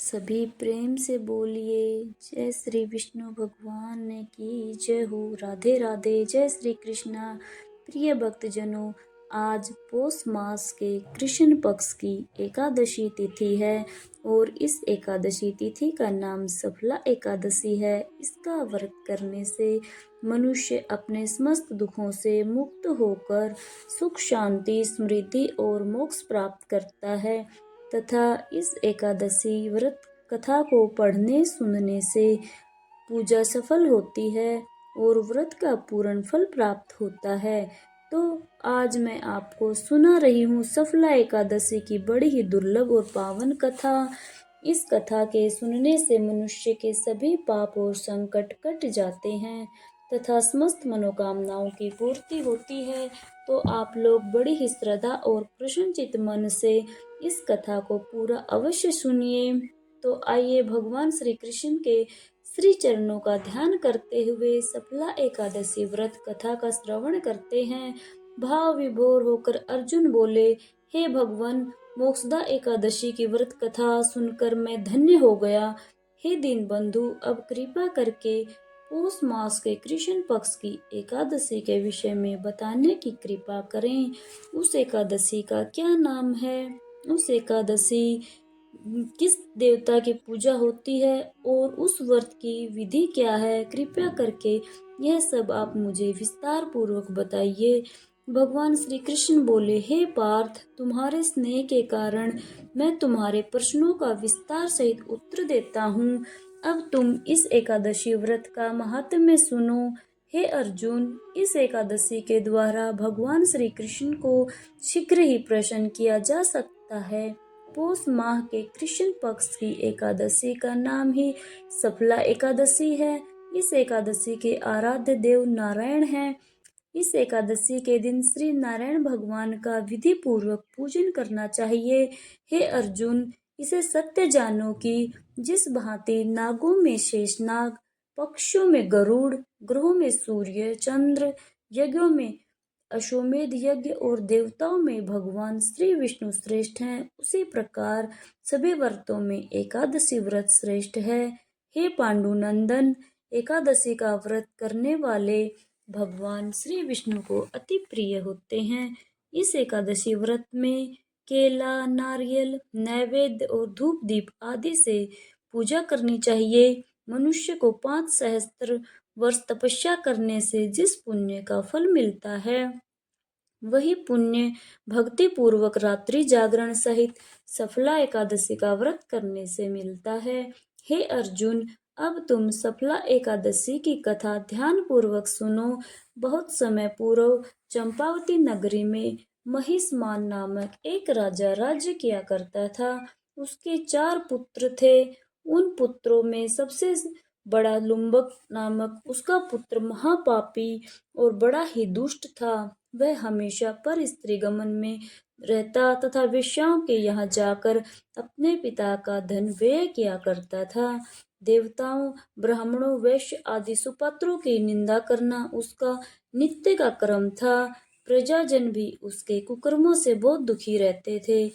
सभी प्रेम से बोलिए जय श्री विष्णु भगवान की जय हो। राधे राधे। जय श्री कृष्णा। प्रिय भक्तजनों, आज पौष मास के कृष्ण पक्ष की एकादशी तिथि है और इस एकादशी तिथि का नाम सफला एकादशी है। इसका व्रत करने से मनुष्य अपने समस्त दुखों से मुक्त होकर सुख शांति समृद्धि और मोक्ष प्राप्त करता है तथा इस एकादशी व्रत कथा को पढ़ने सुनने से पूजा सफल होती है और व्रत का पूर्ण फल प्राप्त होता है। तो आज मैं आपको सुना रही हूँ सफला एकादशी की बड़ी ही दुर्लभ और पावन कथा। इस कथा के सुनने से मनुष्य के सभी पाप और संकट कट जाते हैं तथा समस्त मनोकामनाओं की पूर्ति होती है। तो आप लोग बड़ी ही श्रद्धा और प्रसन्नचित्त मन से इस कथा को पूरा अवश्य सुनिए। तो आइए भगवान श्री कृष्ण के श्री चरणों का ध्यान करते हुए सफला एकादशी व्रत कथा का श्रवण करते हैं। भाव विभोर होकर अर्जुन बोले, हे भगवान, मोक्षदा एकादशी की व्रत कथा सुनकर मैं धन्य हो गया। हे दीन बंधु, अब कृपा करके पौष मास के कृष्ण पक्ष की एकादशी के विषय में बताने की कृपा करें। उस एकादशी का क्या नाम है, उस एकादशी किस देवता की पूजा होती है और उस व्रत की विधि क्या है, कृपया करके यह सब आप मुझे विस्तार पूर्वक बताइए। भगवान श्री कृष्ण बोले, हे पार्थ, तुम्हारे स्नेह के कारण मैं तुम्हारे प्रश्नों का विस्तार सहित उत्तर देता हूँ। अब तुम इस एकादशी व्रत का महात्म्य सुनो। हे अर्जुन, इस एकादशी के द्वारा भगवान श्री कृष्ण को शीघ्र ही प्रसन्न किया जा सकता है। पौष माह के कृष्ण पक्ष की एकादशी का नाम ही सफला एकादशी है। इस एकादशी के आराध्य देव नारायण हैं। इस एकादशी के दिन श्री नारायण भगवान का विधि पूर्वक पूजन करना चाहिए। हे अर्जुन, इसे सत्य जानो कि जिस भांति नागों में शेषनाग, पक्षियों में गरुड़, ग्रहों में सूर्य चंद्र, यज्ञों में अश्वमेध यज्ञ और देवताओं में भगवान श्री विष्णु श्रेष्ठ हैं, उसी प्रकार सभी व्रतों में एकादशी व्रत श्रेष्ठ है। हे पांडुनंदन, एकादशी का व्रत करने वाले भगवान श्री विष्णु को अति प्रिय होते हैं। इस एकादशी व्रत में केला, नारियल, नैवेद्य और धूप दीप आदि से पूजा करनी चाहिए। मनुष्य को 5 सहस्त्र वर्ष तपस्या करने से जिस पुण्य का फल मिलता है, वही पुण्य भक्ति पूर्वक रात्रि जागरण सहित सफला एकादशी का व्रत करने से मिलता है। हे अर्जुन, अब तुम सफला एकादशी की कथा ध्यान पूर्वक सुनो। बहुत समय पूर्व चंपावती नगरी में महिष्मान नामक एक राजा राज्य किया करता था। उसके 4 पुत्र थे। उन पुत्रों में सबसे बड़ा लुम्बक नामक उसका पुत्र महापापी और बड़ा ही दुष्ट था। वह हमेशा पर स्त्री गमन में रहता तथा वेश्याओं के यहाँ जाकर अपने पिता का धन व्यय किया करता था। देवताओं, ब्राह्मणों, वैश्य आदि सुपात्रों की निंदा करना उसका नित्य का क्रम था। प्रजाजन भी उसके कुकर्मों से बहुत दुखी रहते थे,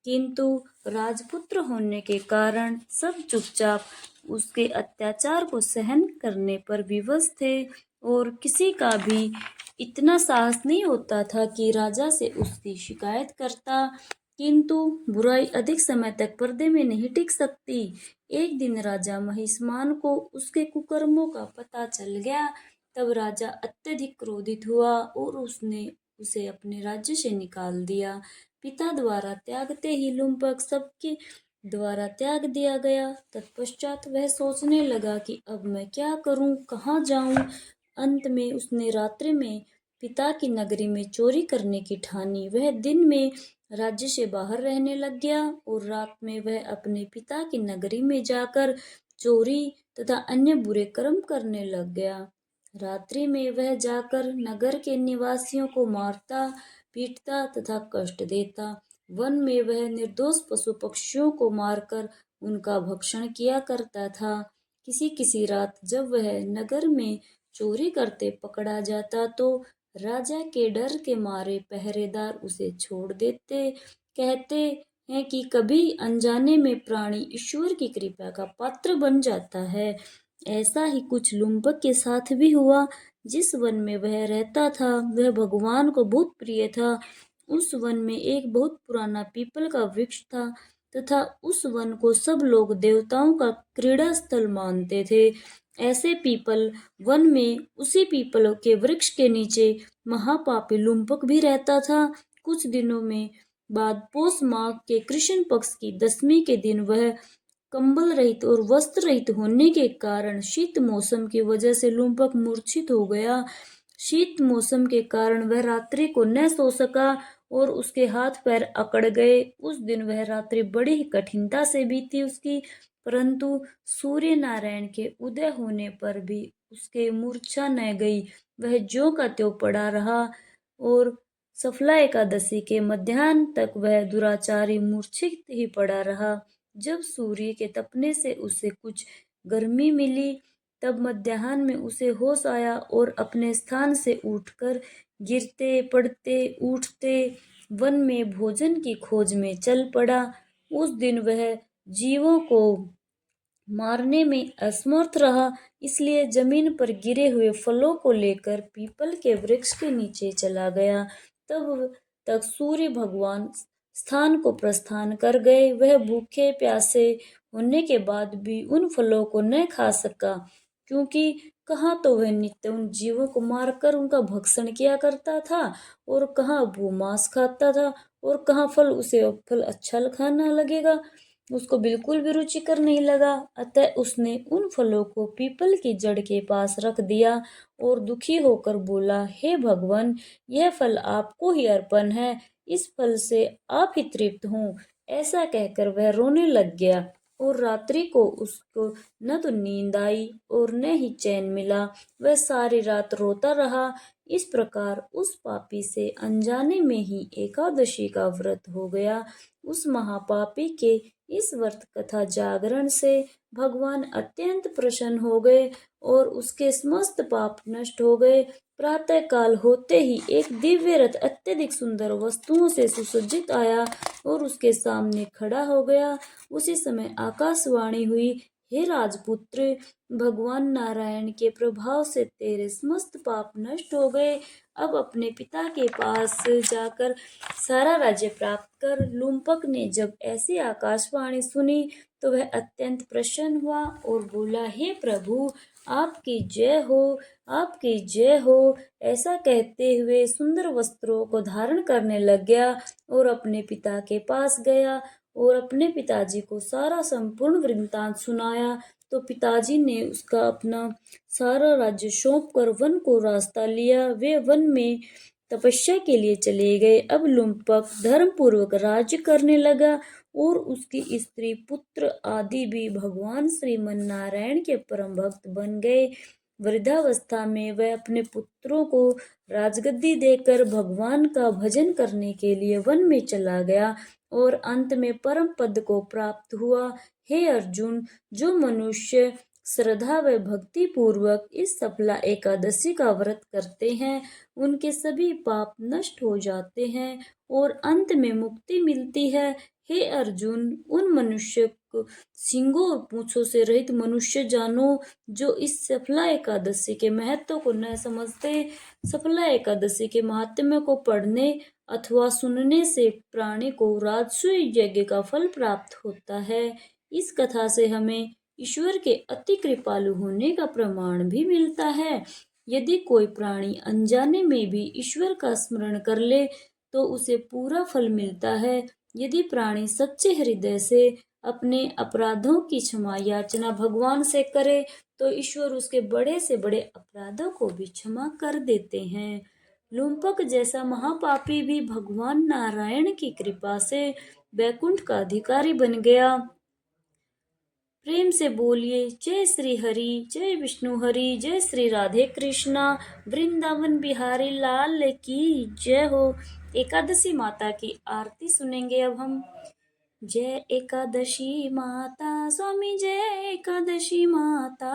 किंतु राजपुत्र होने के कारण सब चुपचाप उसके अत्याचार को सहन करने पर विवश थे और किसी का भी इतना साहस नहीं होता था कि राजा से उसकी शिकायत करता। किंतु बुराई अधिक समय तक पर्दे में नहीं टिक सकती। एक दिन राजा महिष्मान को उसके कुकर्मों का पता चल गया। तब राजा अत्यधिक क्रोधित हुआ और उसने उसे अपने राज्य से निकाल दिया। पिता द्वारा त्यागते ही लुम्पक सबके द्वारा त्याग दिया गया। तत्पश्चात वह सोचने लगा कि अब मैं क्या करूं, कहाँ जाऊं। अंत में उसने रात्रि में पिता की नगरी में चोरी करने की ठानी। वह दिन में राज्य से बाहर रहने लग गया और रात में वह अपने पिता की नगरी में जाकर चोरी तथा अन्य बुरे कर्म करने लग गया। रात्रि में वह जाकर नगर के निवासियों को मारता, पीटता तथा कष्ट देता। वन में वह निर्दोष पशु पक्षियों को मारकर उनका भक्षण किया करता था। किसी किसी रात जब वह नगर में चोरी करते पकड़ा जाता तो राजा के डर के मारे पहरेदार उसे छोड़ देते, कहते हैं कि कभी अनजाने में प्राणी ईश्वर की कृपा का पात्र बन जाता है। ऐसा ही कुछ लुम्पक के साथ भी हुआ। जिस वन में वह रहता था वह भगवान को बहुत प्रिय था। उस वन में एक बहुत पुराना पीपल का वृक्ष था तथा उस वन को सब लोग देवताओं का क्रीड़ा स्थल मानते थे। ऐसे पीपल वन में उसी पीपल के वृक्ष के नीचे महापापी लुम्पक भी रहता था। कुछ दिनों में बाद पौष माह के कृष्ण पक्ष की दशमी के दिन वह कंबल रहित और वस्त्र रहित होने के कारण शीत मौसम की वजह से लुम्पक मूर्छित हो गया। शीत मौसम के कारण वह रात्रि को न सो सका और उसके हाथ पैर अकड़ गए। उस दिन वह रात्रि बड़ी ही कठिनता से बीती उसकी, परंतु सूर्य नारायण के उदय होने पर भी उसके मूर्छा न गई। वह ज्यों का त्यों पड़ा रहा और सफला एकादशी के मध्याह्न तक वह दुराचारी मूर्छित ही पड़ा रहा। जब सूर्य के तपने से उसे कुछ गर्मी मिली तब मध्याह्न में उसे होश आया और अपने स्थान से उठकर गिरते पड़ते उठते वन में भोजन की खोज में चल पड़ा। उस दिन वह जीवों को मारने में असमर्थ रहा, इसलिए जमीन पर गिरे हुए फलों को लेकर पीपल के वृक्ष के नीचे चला गया। तब तक सूर्य भगवान स्थान को प्रस्थान कर गए। वह भूखे प्यासे होने के बाद भी उन फलों को न खा सका, क्योंकि कहाँ तो वह नित्य उन जीवों को मारकर उनका भक्षण किया करता था और कहाँ वो मांस खाता था और कहाँ फल उसे फल अच्छा खाना लगेगा। उसको बिल्कुल भी रुचिकर नहीं लगा, अतः उसने उन फलों को पीपल की जड़ के पास रख दिया और दुखी होकर बोला, हे भगवान, यह फल आपको ही अर्पण है, इस फल से आप ही तृप्त हों। ऐसा कहकर वह रोने लग गया और रात्रि को उसको न तो नींद आई और न ही चैन मिला। वह सारी रात रोता रहा। इस प्रकार उस पापी से अनजाने में ही एकादशी का व्रत हो गया। उस महापापी के इस व्रत कथा जागरण से भगवान अत्यंत प्रसन्न हो गए और उसके समस्त पाप नष्ट हो गए। प्रातः काल होते ही एक दिव्य रथ अत्यधिक सुंदर वस्तुओं से सुसज्जित आया और उसके सामने खड़ा हो गया। उसी समय आकाशवाणी हुई, हे राजपुत्र, भगवान नारायण के प्रभाव से तेरे समस्त पाप नष्ट हो गए। अब अपने पिता के पास जाकर सारा राज्य प्राप्त कर। लुम्पक ने जब ऐसी आकाशवाणी सुनी तो वह अत्यंत प्रसन्न हुआ और बोला, हे प्रभु, आपकी जय हो, आपकी जय हो। ऐसा कहते हुए सुंदर वस्त्रों को धारण करने लग गया और अपने पिता के पास गया और अपने पिताजी को सारा संपूर्ण वृत्तांत सुनाया। तो पिताजी ने उसका अपना सारा राज्य सौंप कर वन को रास्ता लिया। वे वन में तपस्या के लिए चले गए। अब लुम्पक धर्म पूर्वक राज्य करने लगा और उसकी स्त्री पुत्र आदि भी भगवान श्रीमन नारायण के परम भक्त बन गए। वृद्धावस्था में वह अपने पुत्रों को राजगद्दी देकर भगवान का भजन करने के लिए वन में चला गया और अंत में परम पद को प्राप्त हुआ। हे अर्जुन, जो मनुष्य श्रद्धा व भक्ति पूर्वक इस सफला एकादशी का व्रत करते हैं उनके सभी पाप नष्ट हो जाते हैं और अंत में मुक्ति मिलती है। हे अर्जुन, उन मनुष्य को सींगों और पूंछों से रहित मनुष्य जानो जो इस सफला एकादशी के महत्व को न समझते। सफला एकादशी के महात्म्य को पढ़ने अथवा सुनने से प्राणी को राजस्व यज्ञ का फल प्राप्त होता है। इस कथा से हमें ईश्वर के अति कृपालु होने का प्रमाण भी मिलता है। यदि कोई प्राणी अनजाने में भी ईश्वर का स्मरण कर ले तो उसे पूरा फल मिलता है। यदि प्राणी सच्चे हृदय से अपने अपराधों की क्षमा याचना भगवान से करे तो ईश्वर उसके बड़े से बड़े अपराधों को भी क्षमा कर देते हैं। लुम्पक जैसा महापापी भी भगवान नारायण की कृपा से वैकुंठ का अधिकारी बन गया। प्रेम से बोलिए, जय श्री हरि, जय विष्णु हरि, जय श्री राधे कृष्णा, वृंदावन बिहारी लाल की जय हो। एकादशी माता की आरती सुनेंगे अब हम। जय एकादशी माता स्वामी जय एकादशी माता,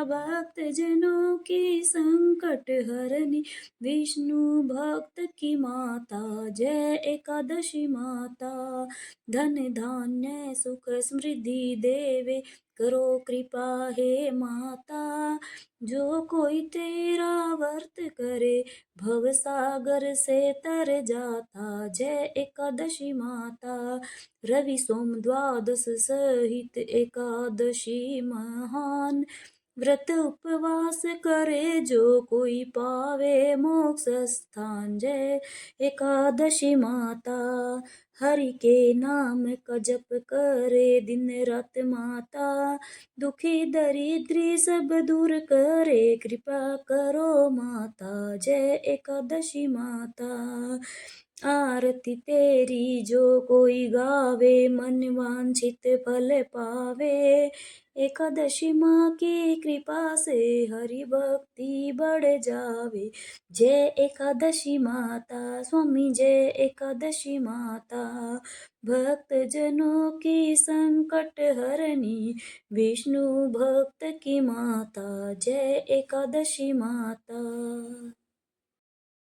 भक्त जनों की संकट हरनी विष्णु भक्त की माता। जय एकादशी माता, धन धान्य सुख समृद्धि देवे करो कृपा हे माता। जो कोई तेरा व्रत करे भव सागर से तर जाता। जय एकादशी माता, रवि सोम द्वादश सहित एकादशी महान, व्रत उपवास करे जो कोई पावे मोक्ष स्थान। जय एकादशी माता, हरि के नाम का जप करे दिन रात माता, दुखी दरिद्री सब दूर करे कृपा करो माता। जय एकादशी माता, आरती तेरी जो कोई गावे मन वांछित फल पावे। एकादशी माँ की कृपा से हरि भक्ति बढ़ जावे। जय एकादशी माता स्वामी जय एकादशी माता, भक्त जनों की संकट हरनी विष्णु भक्त की माता। जय एकादशी माता।